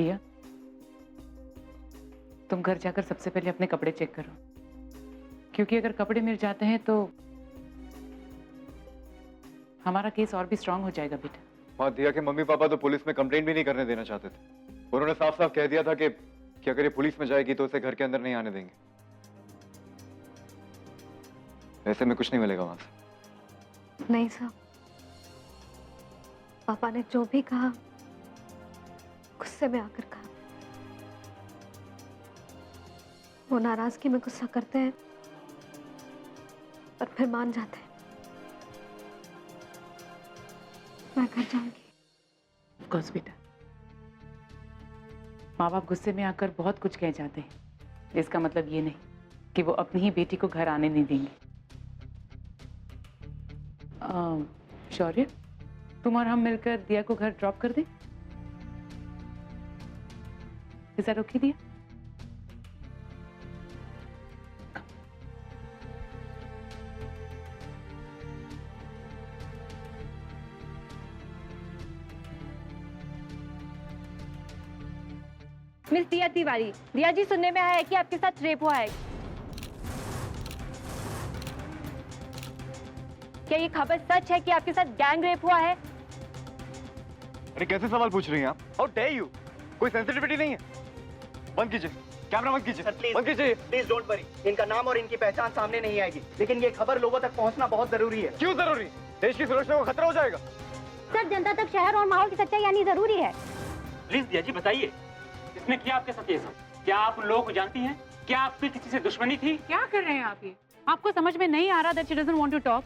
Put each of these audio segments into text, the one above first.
दिया, तुम घर जाकर सबसे पहले अपने कपड़े चेक करो, क्योंकि अगर कपड़े मिल जाते हैं तो हमारा केस और भी स्ट्रांग हो जाएगा बेटा। माँ, दिया के मम्मी पापा तो पुलिस में कंप्लेंट भी नहीं करने देना चाहते थे। उन्होंने साफ साफ कह दिया था कि अगर ये पुलिस में जाएगी तो उसे घर के अंदर नहीं आने देंगे। ऐसे में कुछ नहीं मिलेगा वहां से। नहीं साहब, पापा ने जो भी कहा गुस्से में आकर कहा। वो नाराजगी में गुस्सा करते हैं और फिर मान जाते हैं। मैं घर जाऊंगी। ऑफ कोर्स बेटा, माँ बाप गुस्से में आकर बहुत कुछ कह जाते हैं, इसका मतलब ये नहीं कि वो अपनी ही बेटी को घर आने नहीं देंगे। शौर्य, तुम और हम मिलकर दिया को घर ड्रॉप कर दें? इज दैट ओके दिया? मिस दिया तिवारी, दिया जी सुनने में आया है कि आपके साथ रेप हुआ है। क्या ये खबर सच है कि आपके साथ गैंग रेप हुआ है? अरे कैसे सवाल पूछ रही हैं आप? How dare you? कोई सेंसिटिविटी नहीं है? बंद कीजिए, कैमरा बंद कीजिए। बंद कीजिए। प्लीज डोंट वरी, इनका नाम और इनकी पहचान सामने नहीं आएगी, लेकिन ये खबर लोगों तक पहुंचना बहुत जरूरी है। क्यों जरूरी? देश की सुरक्षा को खतरा हो जाएगा। सर, जनता तक शहर और माहौल की सच्चाई आनी जरूरी है। प्लीज दिया जी बताइए, इसने किया आपके साथ ये सब? क्या आप लोगों को जानती हैं? क्या आपकी किसी से दुश्मनी थी? क्या कर रहे हैं आप ये? आपको समझ में नहीं आ रहा that she doesn't want to talk?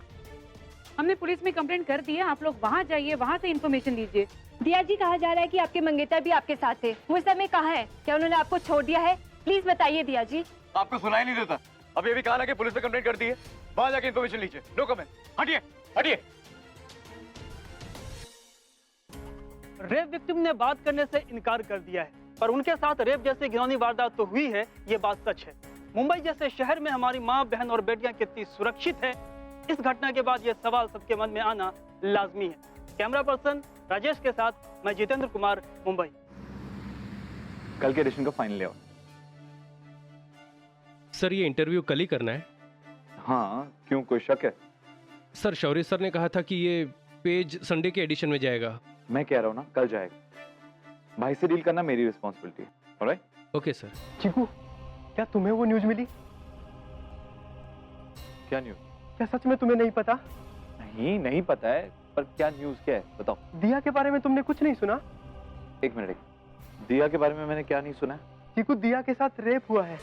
हमने पुलिस में कंप्लेंट कर दी है, आप लोग वहां जाइए, वहां से इंफॉर्मेशन लीजिए। दिया जी, कहा जा रहा है कि आपके मंगेतर भी आपके साथ थे, वो इस समय कहाँ है? क्या उन्होंने आपको छोड़ दिया है? प्लीज बताइए दिया जी। आपको सुनाई नहीं देता? अब ये भी कहा ना कि पुलिस में कंप्लेंट कर दी है, वहां जाके इंफॉर्मेशन लीजिए। No comment. हटिए, हटिए। रेप विक्टिम ने बात करने से इनकार कर दिया है, पर उनके साथ रेप जैसी घिनौनी वारदात तो हुई है, ये बात सच है। मुंबई जैसे शहर में हमारी माँ, बहन और बेटियां कितनी सुरक्षित है, इस घटना के बाद ये सवाल सबके मन में आना लाजमी है। कैमरा पर्सन राजेश के साथ मैं जितेंद्र कुमार, मुंबई। कल के एडिशन का फाइनल ले आओ। सर, ये इंटरव्यू कल ही करना है? हाँ, क्यों, कोई शक है? सर, शौर्य सर ने कहा था कि ये पेज संडे के एडिशन में जाएगा। मैं कह रहा हूँ ना, कल जाएगा। भाई से डील करना मेरी रिस्पॉन्सिबिलिटी है। ऑलराइट? Okay sir. चीकू, क्या तुम्हें वो न्यूज मिली? क्या न्यूज? क्या सच में तुम्हें नहीं पता? नहीं पता है, पर क्या न्यूज क्या है बताओ। दिया के बारे में तुमने कुछ नहीं सुना? एक मिनट, दिया के बारे में मैंने क्या नहीं सुना? चीकू, दिया के साथ रेप हुआ है।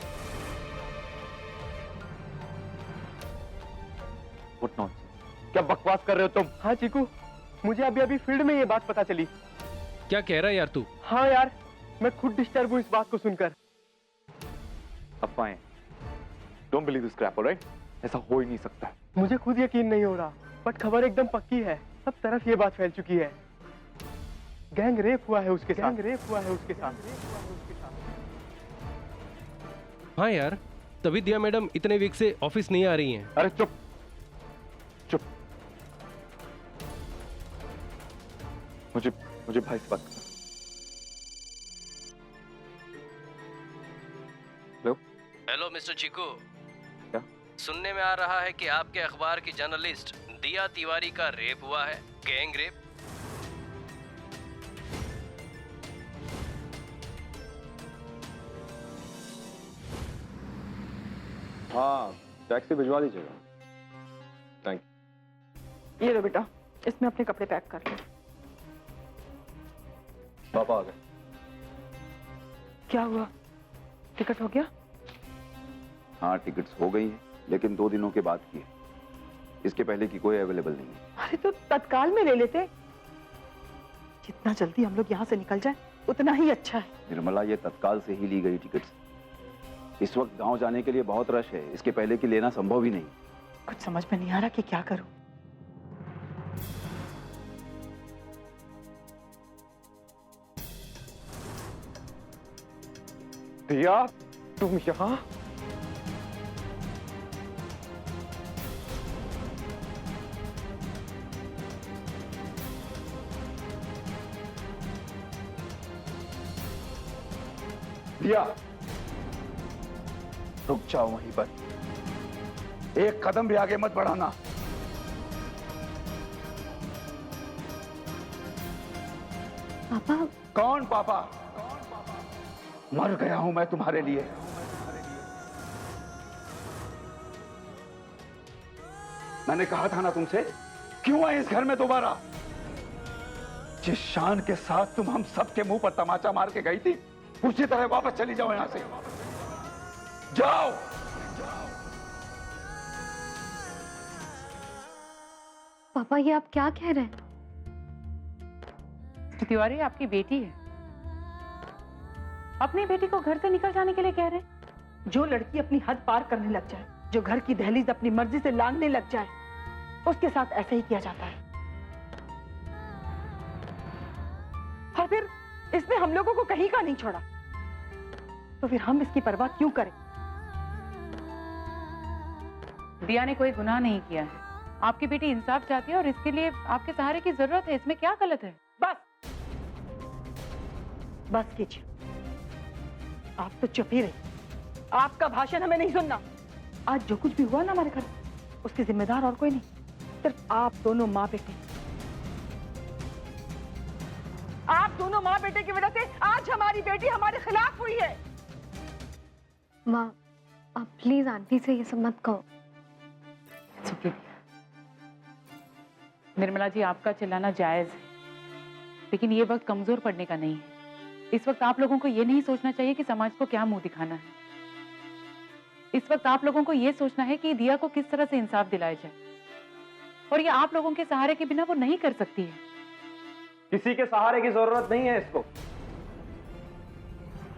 What nonsense? क्या बकवास कर रहे हो तुम? हाँ चीकू, मुझे अभी अभी फील्ड में ये बात पता चली। क्या कह रहा है यार तू? हाँ यार, मैं खुद डिस्टर्ब हूँ इस बात को सुनकर। अफवाहें। Don't believe this crap, alright? ऐसा हो ही नहीं सकता। मुझे खुद यकीन नहीं हो रहा, बट खबर एकदम पक्की है। सब तरफ ये बात फैल चुकी है। गैंग रेप हुआ है उसके साथ। हाँ यार, तभी दिया मैडम इतने वीक से ऑफिस नहीं आ रही हैं। अरे चुप चुप। मुझे भाई से बात करना। हेलो हेलो मिस्टर चीकू, क्या? सुनने में आ रहा है कि आपके अखबार की जर्नलिस्ट दिया तिवारी का रेप हुआ है, गैंग रेप। हाँ, टैक्सी भिजवा दीजिएगा। Thank you. ये लो बेटा, इसमें अपने कपड़े पैक कर लो। पापा आ गए। क्या हुआ? टिकट हो गया? हाँ, टिकट्स हो गई है, लेकिन 2 दिनों के बाद की है। इसके पहले की कोई अवेलेबल नहीं है। अरे तो तत्काल में ले लेते। जितना जल्दी हम लोग यहाँ से निकल जाए उतना ही अच्छा है। निर्मला, ये तत्काल से ही ली गई टिकट्स। इस वक्त गांव जाने के लिए बहुत रश है, इसके पहले की लेना संभव ही नहीं। कुछ समझ में नहीं आ रहा कि क्या करूं। दिया, तुम यहाँ? दिया, रुक जाओ वहीं पर, एक कदम भी आगे मत बढ़ाना। पापा। कौन पापा? मर गया हूं मैं तुम्हारे लिए। मैंने कहा था ना तुमसे, क्यों आए इस घर में दोबारा? जिस शान के साथ तुम हम सबके मुंह पर तमाचा मार के गई थी, उसी तरह वापस चली जाओ यहां से। जाओ। पापा ये आप क्या कह रहे हैं? तिवारी आपकी बेटी है, अपनी बेटी को घर से निकल जाने के लिए कह रहे हैं? जो लड़की अपनी हद पार करने लग जाए, जो घर की दहलीज अपनी मर्जी से लांघने लग जाए, उसके साथ ऐसे ही किया जाता है। और फिर इसने हम लोगों को कहीं का नहीं छोड़ा, तो फिर हम इसकी परवाह क्यों करें? दिया ने कोई गुनाह नहीं किया है, आपकी बेटी इंसाफ चाहती है और इसके लिए आपके सहारे की जरूरत है। इसमें क्या गलत है? बस कीजिए, आप तो चुप ही रहिए। आपका भाषण हमें नहीं सुनना। आज जो कुछ भी हुआ ना हमारे घर, उसके जिम्मेदार और कोई नहीं, सिर्फ आप दोनों माँ बेटे। आप दोनों माँ बेटे की वजह से आज हमारी बेटी हमारे खिलाफ हुई है। माँ आप प्लीज आंटी से ये सब मत कहो। निर्मला जी, आपका चिल्लाना जायज है, लेकिन ये वक्त कमजोर पड़ने का नहीं है। इस वक्त आप लोगों को ये नहीं सोचना चाहिए कि समाज को क्या मुंह दिखाना है। इस वक्त आप लोगों को ये सोचना है कि दिया को किस तरह से इंसाफ दिलाया जाए, और ये आप लोगों के सहारे के बिना वो नहीं कर सकती है। किसी के सहारे की जरूरत नहीं है इसको।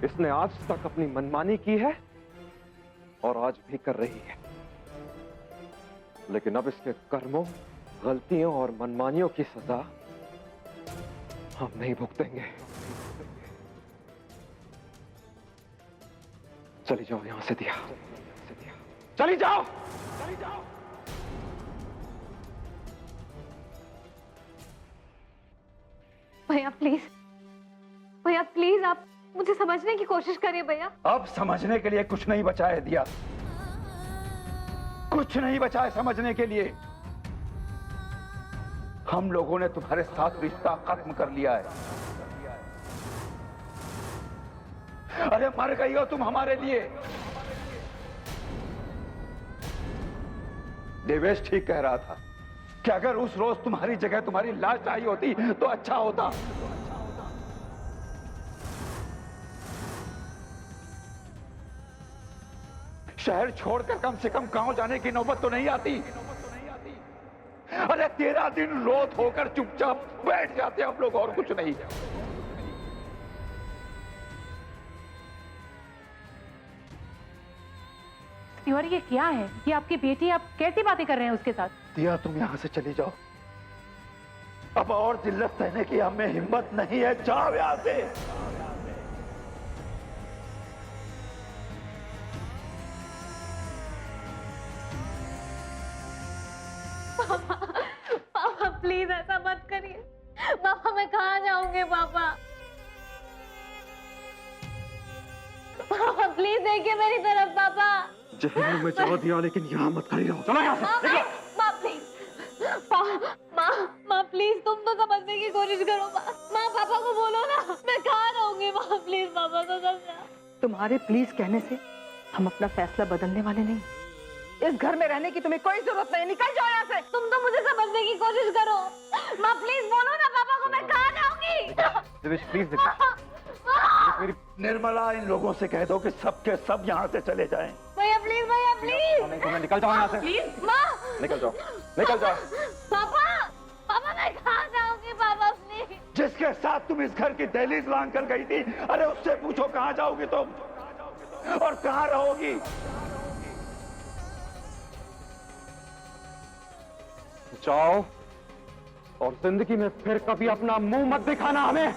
इसने आज तक अपनी मनमानी की है और आज भी कर रही है, लेकिन अब इसके कर्मों, गलतियों और मनमानियों की सजा हम नहीं भुगतेंगे। चली जाओ यहां से दिया, चली जाओ। भैया प्लीज आप मुझे समझने की कोशिश करिए भैया। अब समझने के लिए कुछ नहीं बचा है दिया, कुछ नहीं बचा है समझने के लिए। हम लोगों ने तुम्हारे साथ रिश्ता खत्म कर लिया है। अरे मर गई हो तुम हमारे लिए। देवेश ठीक कह रहा था कि अगर उस रोज तुम्हारी जगह तुम्हारी लाश आई होती तो अच्छा होता। शहर छोड़कर कम से कम गांव जाने की नौबत तो नहीं आती। अरे 13 दिन रोत होकर चुपचाप बैठ जाते हम लोग, और कुछ नहीं। तिवारी ये क्या है? ये आपकी बेटी, आप कैसी बातें कर रहे हैं उसके साथ? दिया तुम यहां से चली जाओ, अब और जिल्लत सहने की हमें हिम्मत नहीं है। जाओ यहां से। पापा प्लीज ऐसा मत करिए। पापा मैं कहाँ जाऊंगी? पापा प्लीज देखिए मेरी तरफ। पापा जहन्नुम में जाओ दिया, लेकिन यहाँ मत खड़ी रहो। चलो यहाँ से, निकलो। माँ प्लीज, माँ प्लीज तुम तो समझने की कोशिश करो। माँ पापा को बोलो ना, मैं कहाँ रहूंगी। माँ प्लीज पापा को समझा। तुम्हारे प्लीज कहने से हम अपना फैसला बदलने वाले नहीं। इस घर में रहने की तुम्हें कोई जरूरत नहीं, निकल जाओ यहाँ से। तुम तो मुझे समझने की कोशिश करो। माँ प्लीज बोलो ना पापा को, मैं कहाँ जाऊंगी। दिवेश प्लीज, मेरी निर्मला, इन लोगों से कह दो कि सबके सब यहाँ से चले जाएं। भैया प्लीज, भैया प्लीज। तुम्हें निकल जाओ यहाँ से। प्लीज माँ, निकल जाओ, निकल जाओ। पापा मैं कहाँ जाऊंगी। पापा प्लीज। जिसके साथ तुम इस घर की दहलीज लांघ कर गई थी, अरे उससे पूछो कहाँ जाओगी तुम और कहाँ रहोगी। जाओ और जिंदगी में फिर कभी अपना मुंह मत दिखाना हमें।